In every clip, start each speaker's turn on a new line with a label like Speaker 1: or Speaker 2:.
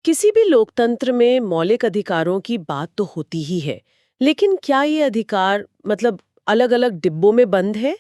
Speaker 1: किसी भी लोकतंत्र में मौलिक अधिकारों की बात तो होती ही है, लेकिन क्या ये अधिकार मतलब अलग-अलग डिब्बों में बंद है?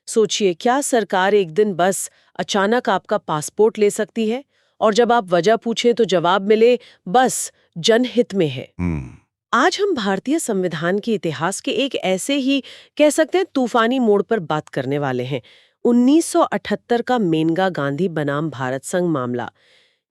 Speaker 1: सोचिए, क्या सरकार एक दिन बस अचानक आपका पासपोर्ट ले सकती है और जब आप वजह पूछें तो जवाब मिले बस जनहित में है।
Speaker 2: हम्म।
Speaker 1: आज हम भारतीय संविधान के इतिहास के एक ऐसे ही कह सकते हैं तूफानी मोड़ पर बात करने वाले हैं। 1978 का मेनका गांधी बनाम भारत संघ मामला।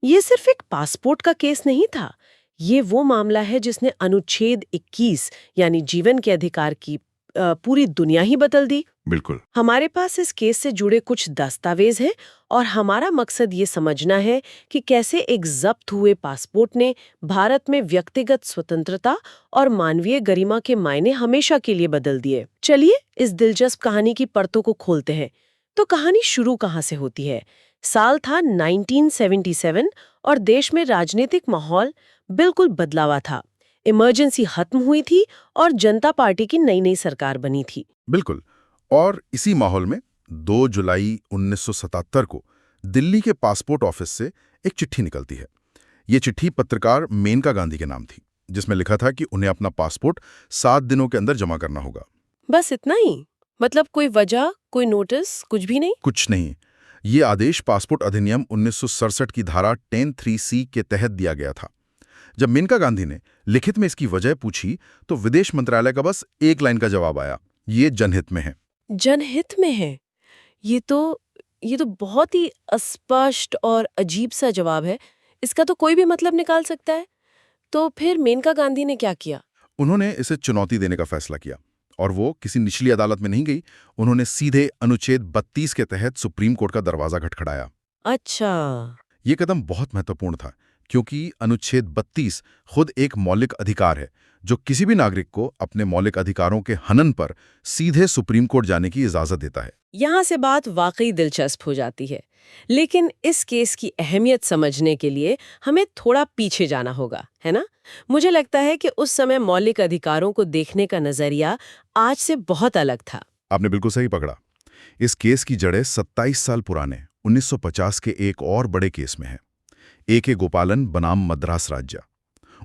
Speaker 1: ये सिर्फ एक पासपोर्ट का केस नहीं था। ये वो मामला है जिसने अनुच्छेद 21 यानी जीवन के अधिकार की पूरी दुनिया ही बदल दी।
Speaker 2: बिल्कुल।
Speaker 1: हमारे पास इस केस से जुड़े कुछ दस्तावेज हैं और हमारा मकसद ये समझना है कि कैसे एक जब्त हुए पासपोर्ट ने भारत में व्यक्तिगत स्वतंत्रता और मानवीय गरिमा के मायने हमेशा के लिए बदल दिए। चलिए इस दिलचस्प कहानी की परतों को खोलते हैं। तो कहानी शुरू कहाँ से होती है? साल था 1977 और देश में राजनीतिक माहौल बिल्कुल बदला हुआ था। इमरजेंसी खत्म हुई थी और जनता पार्टी की नई नई सरकार बनी थी।
Speaker 2: बिल्कुल। और इसी माहौल में 2 जुलाई 1977 को दिल्ली के पासपोर्ट ऑफिस से एक चिट्ठी निकलती है। ये चिट्ठी पत्रकार मेनका गांधी के नाम थी, जिसमें लिखा था कि उन्हें अपना पासपोर्ट 7 दिनों के अंदर जमा करना होगा।
Speaker 1: बस इतना ही? मतलब कोई वजह, कोई नोटिस, कुछ भी नहीं?
Speaker 2: कुछ नहीं। ये आदेश पासपोर्ट अधिनियम 1967 की धारा 10(3)(c) के तहत दिया गया था। जब मेनका गांधी ने लिखित में इसकी वजह पूछी तो विदेश मंत्रालय का बस एक लाइन का जवाब आया, ये जनहित में है।
Speaker 1: जनहित में है? ये तो ये तो बहुत ही अस्पष्ट और अजीब सा जवाब है। इसका तो कोई भी मतलब निकाल सकता है। तो फिर मेनका गांधी ने क्या किया?
Speaker 2: उन्होंने इसे चुनौती देने का फैसला किया और वो किसी निचली अदालत में नहीं गई। उन्होंने सीधे अनुच्छेद 32 के तहत सुप्रीम कोर्ट का दरवाजा खटखटाया।
Speaker 1: अच्छा।
Speaker 2: ये कदम बहुत महत्वपूर्ण था क्योंकि अनुच्छेद 32 खुद एक मौलिक अधिकार है जो किसी भी नागरिक को अपने मौलिक अधिकारों के हनन पर सीधे सुप्रीम कोर्ट जाने की इजाजत देता है।
Speaker 1: यहाँ से बात वाकई दिलचस्प हो जाती है। लेकिन इस केस की अहमियत समझने के लिए हमें थोड़ा पीछे जाना होगा, है ना? मुझे लगता है कि उस समय मौलिक अधिकारों को देखने का नजरिया आज से बहुत अलग था।
Speaker 2: आपने बिल्कुल सही पकड़ा। इस केस की जड़ें 27 साल पुराने 1950 के एक और बड़े केस में है, ए.के. गोपालन बनाम मद्रास राज्य।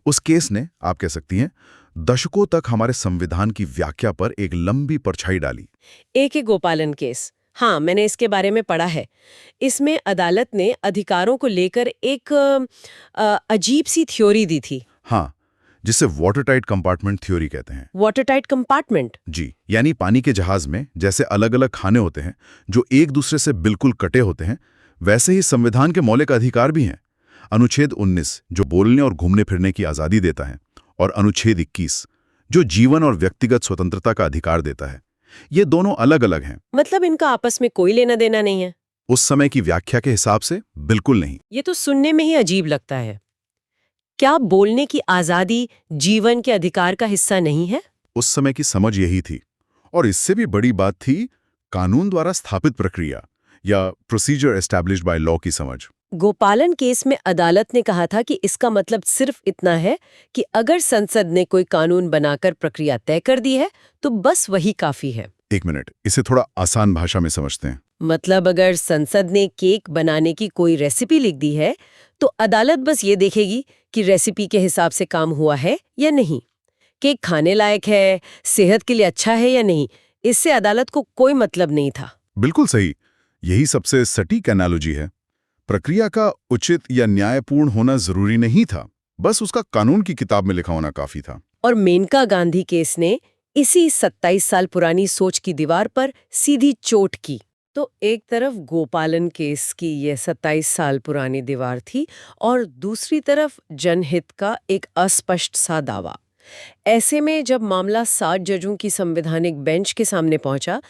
Speaker 2: उस केस ने, आप कह सकती हैं, दशकों तक हमारे संविधान की व्याख्या पर एक लंबी परछाई डाली।
Speaker 1: ए.के. गोपालन केस, हाँ, मैंने इसके बारे में पढ़ा है। इसमें अदालत ने अधिकारों को लेकर एक अजीब सी थ्योरी दी थी।
Speaker 2: हाँ, जिसे वाटर टाइट कंपार्टमेंट थ्योरी कहते हैं।
Speaker 1: Water tight compartment?
Speaker 2: जी, यानी पानी के जहाज में जैसे अलग अलग खाने होते हैं जो एक दूसरे से बिल्कुल कटे होते हैं, वैसे ही संविधान के मौलिक अधिकार भी हैं। अनुच्छेद 19 जो बोलने और घूमने फिरने की आज़ादी देता है, और अनुच्छेद 21 जो जीवन और व्यक्तिगत स्वतंत्रता का अधिकार देता है, ये दोनों अलग अलग हैं।
Speaker 1: मतलब इनका आपस में कोई लेना देना नहीं है?
Speaker 2: उस समय की व्याख्या के हिसाब से बिल्कुल नहीं।
Speaker 1: ये तो सुनने में ही अजीब लगता है। क्या बोलने की आज़ादी जीवन के अधिकार का हिस्सा नहीं है?
Speaker 2: उस समय की समझ यही थी। और इससे भी बड़ी बात थी कानून द्वारा स्थापित प्रक्रिया या प्रोसीजर एस्टैब्लिश्ड बाय लॉ की समझ।
Speaker 1: गोपालन केस में अदालत ने कहा था कि इसका मतलब सिर्फ इतना है कि अगर संसद ने कोई कानून बनाकर प्रक्रिया तय कर दी है तो बस वही काफी है।
Speaker 2: एक मिनट, इसे थोड़ा आसान भाषा में समझते हैं।
Speaker 1: मतलब अगर संसद ने केक बनाने की कोई रेसिपी लिख दी है तो अदालत बस ये देखेगी कि रेसिपी के हिसाब से काम हुआ है या नहीं, केक खाने लायक है, सेहत के लिए अच्छा है या नहीं। इससे अदालत को कोई मतलब नहीं था।
Speaker 2: बिल्कुल सही। यही सबसे सटीक एनालॉजी है। प्रक्रिया का उचित या न्यायपूर्ण होना जरूरी नहीं था, बस उसका कानून की किताब में लिखा होना काफी था।
Speaker 1: और मेनका गांधी केस ने इसी 27 साल पुरानी सोच की दीवार पर सीधी चोट की। तो एक तरफ गोपालन केस की ये 27 साल पुरानी दीवार थी और दूसरी तरफ जनहित का एक अस्पष्ट सा दावा। ऐसे में जब मामला 7 जजों की संवैधानिक बेंच के सामने पहुंचा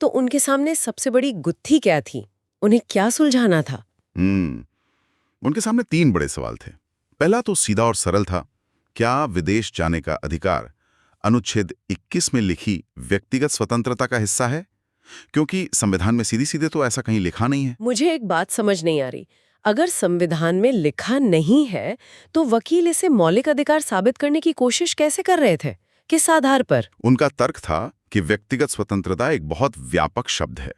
Speaker 1: तो उनके सामने सबसे बड़ी गुत्थी क्या थी? उन्हें क्या सुलझाना था?
Speaker 2: उनके सामने 3 बड़े सवाल थे। पहला तो सीधा और सरल था, क्या विदेश जाने का अधिकार अनुच्छेद 21 में लिखी व्यक्तिगत स्वतंत्रता का हिस्सा है? क्योंकि संविधान में सीधी सीधे तो ऐसा कहीं लिखा नहीं है।
Speaker 1: मुझे एक बात समझ नहीं आ रही। अगर संविधान में लिखा नहीं है तो वकील इसे मौलिक अधिकार साबित करने की कोशिश कैसे कर रहे थे? किस आधार पर?
Speaker 2: उनका तर्क था कि व्यक्तिगत स्वतंत्रता एक बहुत व्यापक शब्द है।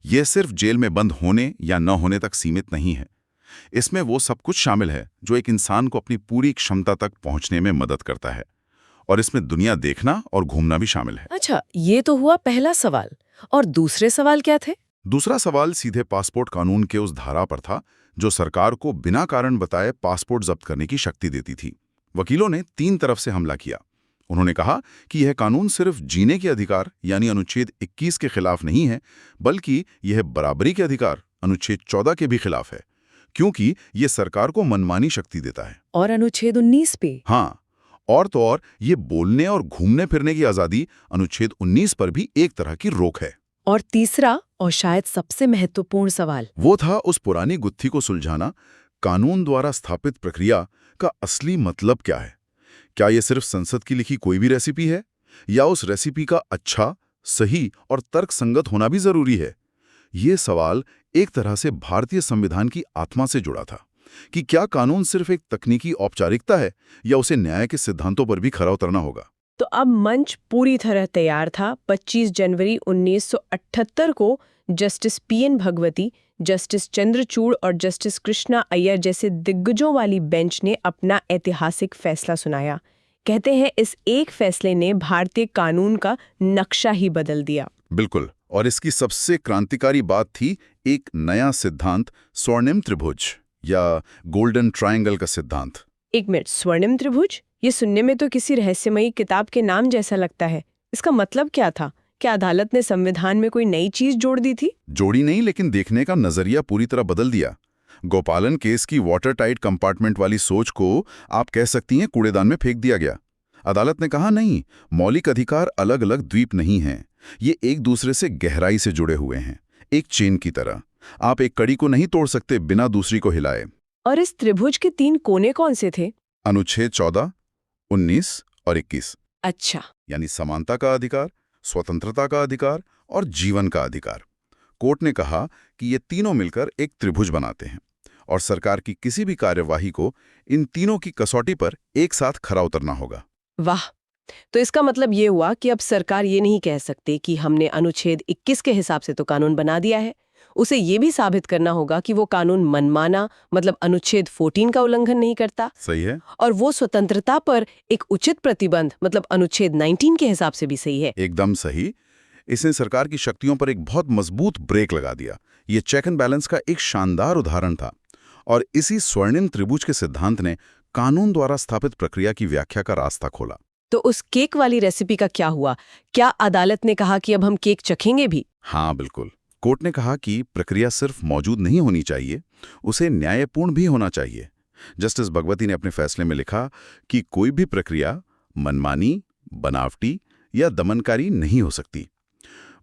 Speaker 2: यह सिर्फ जेल में बंद होने या न होने तक सीमित नहीं है। इसमें वो सब कुछ शामिल है जो एक इंसान को अपनी पूरी क्षमता तक पहुंचने में मदद करता है, और इसमें दुनिया देखना और घूमना भी शामिल है।
Speaker 1: अच्छा, ये तो हुआ पहला सवाल। और दूसरे सवाल क्या थे?
Speaker 2: दूसरा सवाल सीधे पासपोर्ट कानून के उस धारा पर था जो सरकार को बिना कारण बताए पासपोर्ट जब्त करने की शक्ति देती थी। वकीलों ने 3 तरफ से हमला किया। उन्होंने कहा कि यह कानून सिर्फ जीने के अधिकार यानी अनुच्छेद 21 के खिलाफ नहीं है, बल्कि यह बराबरी के अधिकार अनुच्छेद 14 के भी खिलाफ है, क्योंकि यह सरकार को मनमानी शक्ति देता है।
Speaker 1: और अनुच्छेद 19 पे?
Speaker 2: हाँ, और तो और ये बोलने और घूमने फिरने की आज़ादी अनुच्छेद 19 पर भी एक तरह की रोक है।
Speaker 1: और तीसरा और शायद सबसे महत्वपूर्ण सवाल,
Speaker 2: वो था उस पुरानी गुत्थी को सुलझाना, कानून द्वारा स्थापित प्रक्रिया का असली मतलब क्या है। क्या ये सिर्फ संसद की लिखी कोई भी रेसिपी है, या उस रेसिपी का अच्छा, सही और तर्कसंगत होना भी जरूरी है? ये सवाल एक तरह से भारतीय संविधान की आत्मा से जुड़ा था कि क्या कानून सिर्फ एक तकनीकी औपचारिकता है, या उसे न्याय के सिद्धांतों पर भी खरा उतरना होगा।
Speaker 1: तो अब मंच पूरी तरह तैयार था। 25 जनवरी 1978 को justice PN Bhagwati, justice Chandrachud और जस्टिस कृष्णा अय्यर जैसे दिग्गजों वाली बेंच ने अपना ऐतिहासिक फैसला सुनाया। कहते हैं इस एक फैसले ने भारतीय कानून का नक्शा ही बदल दिया।
Speaker 2: बिल्कुल, और इसकी सबसे क्रांतिकारी बात थी एक नया सिद्धांत, स्वर्णिम त्रिभुज या गोल्डन ट्रायंगल का सिद्धांत।
Speaker 1: एक मिनट, स्वर्णिम त्रिभुज? ये सुनने में तो किसी रहस्यमयी किताब के नाम जैसा लगता है। इसका मतलब क्या था? क्या अदालत ने संविधान में कोई नई चीज जोड़ दी थी?
Speaker 2: जोड़ी नहीं, लेकिन देखने का नजरिया पूरी तरह बदल दिया। गोपालन केस की वाटर टाइट कंपार्टमेंट वाली सोच को आप कह सकती हैं कूड़ेदान में फेंक दिया गया। अदालत ने कहा नहीं, मौलिक अधिकार अलग अलग द्वीप नहीं हैं, ये एक दूसरे से गहराई से जुड़े हुए हैं, एक चेन की तरह। आप एक कड़ी को नहीं तोड़ सकते बिना दूसरी को हिलाए।
Speaker 1: और इस त्रिभुज के 3 कोने कौन से थे?
Speaker 2: अनुच्छेद 14, 19 और 21।
Speaker 1: अच्छा,
Speaker 2: यानी समानता का अधिकार, स्वतंत्रता का अधिकार और जीवन का अधिकार। कोर्ट ने कहा कि ये तीनों मिलकर एक त्रिभुज बनाते हैं, और सरकार की किसी भी कार्यवाही को इन तीनों की कसौटी पर एक साथ खरा उतरना होगा।
Speaker 1: वाह! तो इसका मतलब ये हुआ कि अब सरकार ये नहीं कह सकती कि हमने अनुच्छेद 21 के हिसाब से तो कानून बना दिया है। उसे ये भी साबित करना होगा कि वो कानून मनमाना, मतलब अनुच्छेद 14 का उल्लंघन नहीं करता।
Speaker 2: सही है।
Speaker 1: और वो स्वतंत्रता पर एक उचित प्रतिबंध, मतलब अनुच्छेद 19 के हिसाब से भी सही है।
Speaker 2: एकदम सही। इसने सरकार की शक्तियों पर एक बहुत मजबूत ब्रेक लगा दिया। ये चेक एंड बैलेंस का एक शानदार उदाहरण था। और इसी स्वर्णिम त्रिभुज के सिद्धांत ने कानून द्वारा स्थापित प्रक्रिया की व्याख्या का रास्ता खोला।
Speaker 1: तो उस केक वाली रेसिपी का क्या हुआ? क्या अदालत ने कहा कि अब हम केक चखेंगे भी?
Speaker 2: हाँ, बिल्कुल। कोर्ट ने कहा कि प्रक्रिया सिर्फ मौजूद नहीं होनी चाहिए, उसे न्यायपूर्ण भी होना चाहिए। जस्टिस भगवती ने अपने फैसले में लिखा कि कोई भी प्रक्रिया मनमानी, बनावटी या दमनकारी नहीं हो सकती।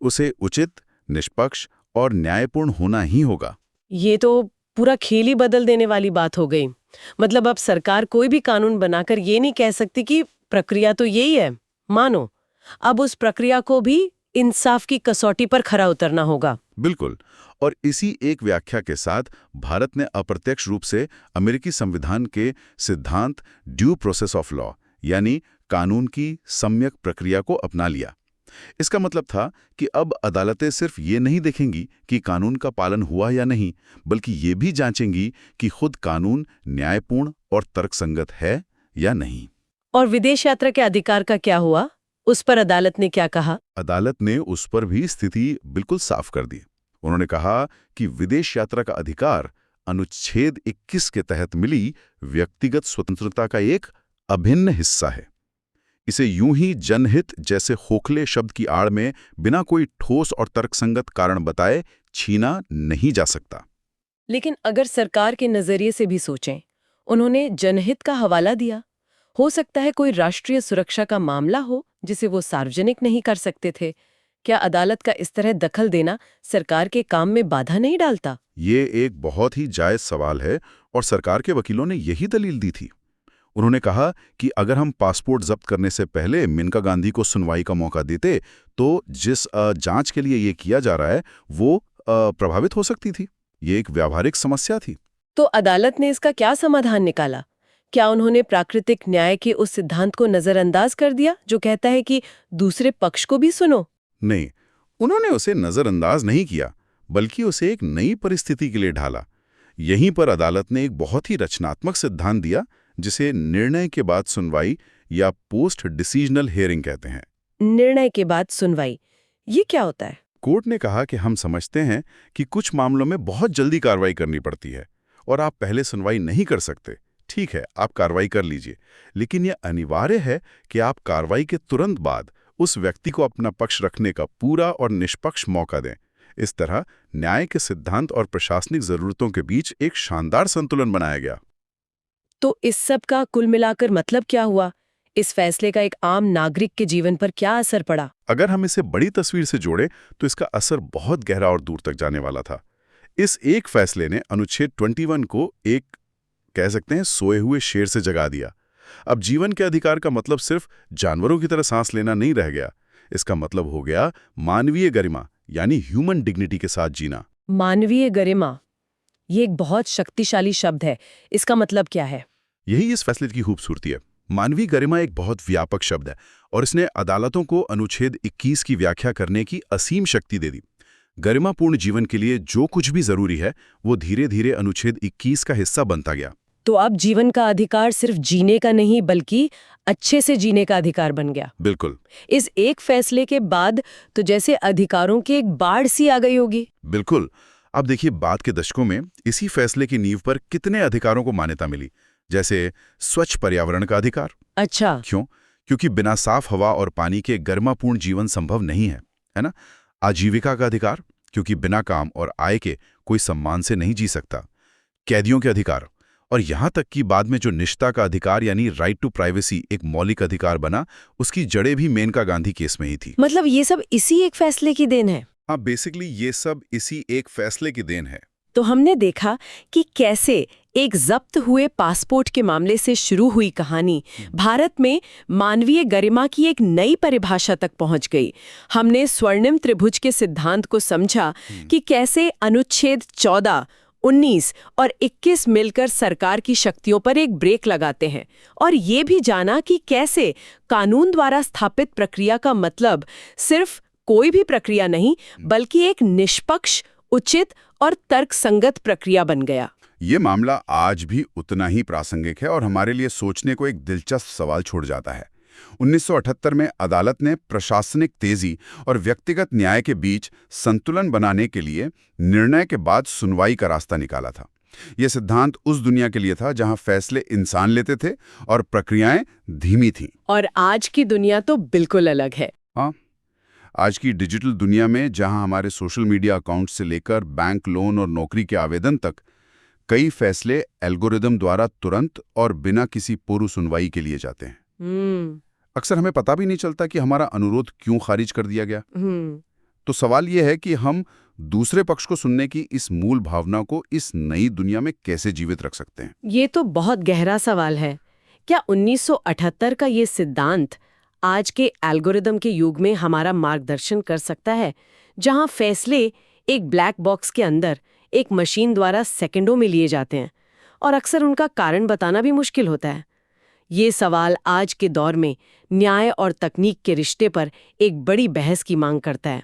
Speaker 2: उसे उचित, निष्पक्ष और न्यायपूर्ण होना ही होगा।
Speaker 1: ये तो पूरा खेल ही बदल देने वाली बात हो गई। मतलब अब सरकार कोई भी कानून बनाकर ये नहीं कह सकती कि प्रक्रिया तो यही है। मानो अब उस प्रक्रिया को भी इंसाफ की कसौटी पर खरा उतरना होगा।
Speaker 2: बिल्कुल। और इसी एक व्याख्या के साथ भारत ने अप्रत्यक्ष रूप से अमेरिकी संविधान के सिद्धांत ड्यू प्रोसेस ऑफ लॉ यानी कानून की सम्यक प्रक्रिया को अपना लिया। इसका मतलब था कि अब अदालतें सिर्फ ये नहीं देखेंगी कि कानून का पालन हुआ या नहीं, बल्कि ये भी जांचेंगी कि खुद कानून न्यायपूर्ण और तर्कसंगत है या नहीं।
Speaker 1: और विदेश यात्रा के अधिकार का क्या हुआ? उस पर अदालत ने क्या कहा?
Speaker 2: अदालत ने उस पर भी स्थिति बिल्कुल साफ कर दी। उन्होंने कहा कि विदेश यात्रा का अधिकार अनुच्छेद 21 के तहत मिली व्यक्तिगत स्वतंत्रता का एक अभिन्न हिस्सा है। इसे यूं ही जनहित जैसे खोखले शब्द की आड़ में बिना कोई ठोस और तर्कसंगत कारण बताए छीना नहीं जा सकता।
Speaker 1: लेकिन अगर सरकार के नजरिए से भी सोचें, उन्होंने जनहित का हवाला दिया। हो सकता है कोई राष्ट्रीय सुरक्षा का मामला हो जिसे वो सार्वजनिक नहीं कर सकते थे। क्या अदालत का इस तरह दखल देना सरकार के काम में बाधा नहीं डालता?
Speaker 2: ये एक बहुत ही जायज सवाल है और सरकार के वकीलों ने यही दलील दी थी। उन्होंने कहा कि अगर हम पासपोर्ट जब्त करने से पहले मेनका गांधी को सुनवाई का मौका देते तो जिस जांच के लिए ये किया जा रहा है वो प्रभावित हो सकती थी। ये एक व्यावहारिक समस्या थी।
Speaker 1: तो अदालत ने इसका क्या समाधान निकाला? क्या उन्होंने प्राकृतिक न्याय के उस सिद्धांत को नजरअंदाज कर दिया जो कहता है कि दूसरे पक्ष को भी सुनो?
Speaker 2: नहीं, उन्होंने उसे नजरअंदाज नहीं किया, बल्कि उसे एक नई परिस्थिति के लिए ढाला। यहीं पर अदालत ने एक बहुत ही रचनात्मक सिद्धांत दिया, जिसे निर्णय के बाद सुनवाई या पोस्ट डिसीजनल हियरिंग कहते हैं।
Speaker 1: निर्णय के बाद सुनवाई, ये क्या होता है?
Speaker 2: कोर्ट ने कहा कि हम समझते हैं कि कुछ मामलों में बहुत जल्दी कार्रवाई करनी पड़ती है और आप पहले सुनवाई नहीं कर सकते। ठीक है, आप कार्रवाई कर लीजिए, लेकिन यह अनिवार्य है कि आप कार्रवाई के तुरंत बाद उस व्यक्ति को अपना पक्ष रखने का पूरा और निष्पक्ष मौका दें। इस तरह न्याय के सिद्धांत और प्रशासनिक जरूरतों के बीच एक शानदार संतुलन बनाया गया।
Speaker 1: तो इस सब का कुल मिलाकर मतलब क्या हुआ? इस फैसले का एक आम नागरिक के जीवन पर क्या असर पड़ा?
Speaker 2: अगर हम इसे बड़ी तस्वीर से जोड़ें तो इसका असर बहुत गहरा और दूर तक जाने वाला था। इस एक फैसले ने अनुच्छेद 21 को एक, कह सकते हैं, सोए हुए शेर से जगा दिया। अब जीवन के अधिकार का मतलब सिर्फ जानवरों की तरह सांस लेना नहीं रह गया। इसका मतलब हो गया मानवीय गरिमा, यानी ह्यूमन डिग्निटी के साथ जीना।
Speaker 1: मानवीय गरिमा, ये एक बहुत शक्तिशाली शब्द है। इसका मतलब क्या है?
Speaker 2: यही इस फैसले की खूबसूरती है। मानवीय गरिमा एक बहुत व्यापक शब्द है और इसने अदालतों को अनुच्छेद 21 की व्याख्या करने की असीम शक्ति दे दी। गरिमापूर्ण जीवन के लिए जो कुछ भी जरूरी है वो धीरे धीरे अनुच्छेद 21 का हिस्सा बनता गया।
Speaker 1: तो अब जीवन का अधिकार सिर्फ जीने का नहीं बल्कि अच्छे से जीने का अधिकार बन गया।
Speaker 2: बिल्कुल।
Speaker 1: इस एक फैसले के बाद तो जैसे अधिकारों की एक बाढ़ सी आ गई होगी।
Speaker 2: बिल्कुल। अब देखिए, बाद के दशकों में इसी फैसले की नींव पर कितने अधिकारों को मान्यता मिली, जैसे स्वच्छ पर्यावरण का अधिकार।
Speaker 1: अच्छा।
Speaker 2: क्यों? क्योंकि बिना साफ हवा और पानी के गरिमापूर्ण जीवन संभव नहीं है ना? आजीविका का अधिकार, क्योंकि बिना काम और आय के कोई सम्मान से नहीं जी सकता। कैदियों के अधिकार, और यहां तक कि बाद में जो निष्ठा का अधिकार यानी राइट टू प्राइवेसी एक मौलिक अधिकार बना, उसकी जड़ें भी मेनका गांधी केस में ही थी।
Speaker 1: मतलब ये सब इसी एक फैसले की देन है?
Speaker 2: हाँ, बेसिकली ये सब इसी एक फैसले की देन है।
Speaker 1: तो हमने देखा कि कैसे एक जब्त हुए पासपोर्ट के मामले से शुरू हुई कहानी भारत में मानवीय गरिमा की एक नई परिभाषा तक पहुंच गई। हमने स्वर्णिम त्रिभुज के सिद्धांत को समझा कि कैसे अनुच्छेद 14, 19 और 21 मिलकर सरकार की शक्तियों पर एक ब्रेक लगाते हैं, और ये भी जाना कि कैसे कानून द्वारा स्थापित प्रक्रिया का मतलब सिर्फ कोई भी प्रक्रिया नहीं बल्कि एक निष्पक्ष, उचित और तर्कसंगत प्रक्रिया बन गया।
Speaker 2: ये मामला आज भी उतना ही प्रासंगिक है और हमारे लिए सोचने को एक दिलचस्प सवाल छोड़ जाता है। 1978 में अदालत ने प्रशासनिक तेजी और व्यक्तिगत न्याय के बीच संतुलन बनाने के लिए निर्णय के बाद सुनवाई का रास्ता निकाला था। यह सिद्धांत उस दुनिया के लिए था जहां फैसले इंसान लेते थे और प्रक्रियाएं धीमी थीं।
Speaker 1: और आज की दुनिया तो बिल्कुल अलग है।
Speaker 2: हाँ, आज की डिजिटल दुनिया में जहां हमारे सोशल मीडिया अकाउंट से लेकर बैंक लोन और नौकरी के आवेदन तक कई फैसले एल्गोरिदम द्वारा तुरंत और बिना किसी पूर्व सुनवाई के लिए जाते हैं। अक्सर हमें पता भी नहीं चलता कि हमारा अनुरोध क्यों खारिज कर दिया गया। तो सवाल यह है कि हम दूसरे पक्ष को सुनने की इस मूल भावना को इस नई दुनिया में कैसे जीवित रख सकते हैं?
Speaker 1: ये तो बहुत गहरा सवाल है। क्या 1978 का ये सिद्धांत आज के एल्गोरिदम के युग में हमारा मार्गदर्शन कर सकता है, जहां फैसले एक ब्लैक बॉक्स के अंदर एक मशीन द्वारा सेकंडों में लिए जाते हैं और अक्सर उनका कारण बताना भी मुश्किल होता है? ये सवाल आज के दौर में न्याय और तकनीक के रिश्ते पर एक बड़ी बहस की मांग करता है।